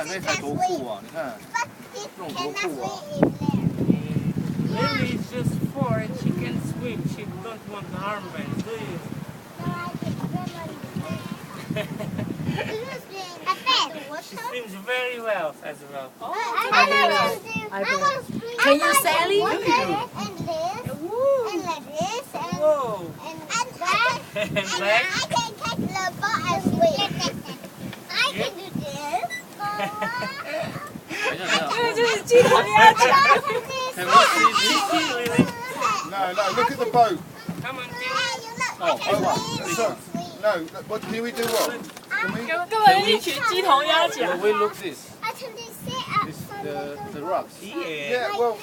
那才多酷啊！你看，这种多酷啊！ Maybe it's just for it. She can swim. She don't want the armband, do you? She swims very well as well. Can you sail it? Whoa! And I can catch the boat and swim. I can do this. 这个就是鸡同鸭讲。 Can we see really? No, no, look at the boat. Come on, Hey, you look, Oh, I can oh, really so, swim. no, what can we do? What? Can we? 根本是一群鸡同鸭讲 Can。we look this? I can just sit up This so the rocks. Yeah. Yeah, well,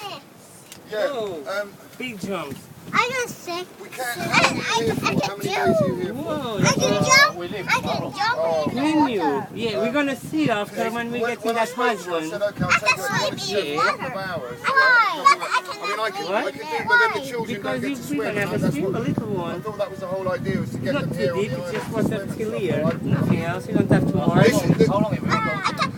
yeah. Oh. Big jumps. I can sit. We can't. How long are you here for? How many days are you here for? Whoa. I can jump. We live. I can jump. Oh, Can you? Yeah, we're gonna see after when we get to when I that spoke to her, I said, one. okay, I'll take it. It's Yeah. a couple of hours. Why? I mean, I can What? do, but then the children Because don't get you to we swim. can have a That's swim, a what, little I one. thought that was the whole idea, was to get Not them too here on deep, the it island. just to was swim up and till stuff, here. all right? Nothing else, you don't have to worry. Listen, How long have we got?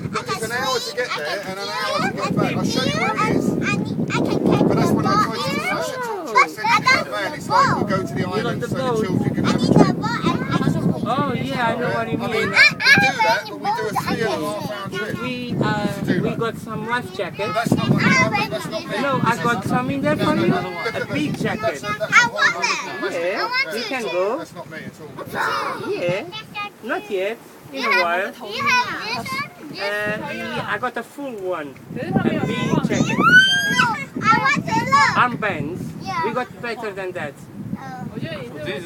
it's an hour to get there and an hour to get back. I'll show you where it is. I can catch But that's the when I boat. tried to do. I said to the man, it's like we'll go to the island the so the boat. children can I have a need trip. the boat and I can swim. Oh yeah, I know what you I mean, we mean. do that, but we do a 3.5 hour trip. We got some life But jackets. that's not what that's not me. No, I got some in there for you. A big jacket. I want that. Yeah, you can go. That's not me at all. Yeah, not yet. In a while. Do you have this one? I got a full one. 可是他没 A 有 big 说话 jacket. No, I want to look. Armbands. Yeah. We got better than that. 哦我觉得你这个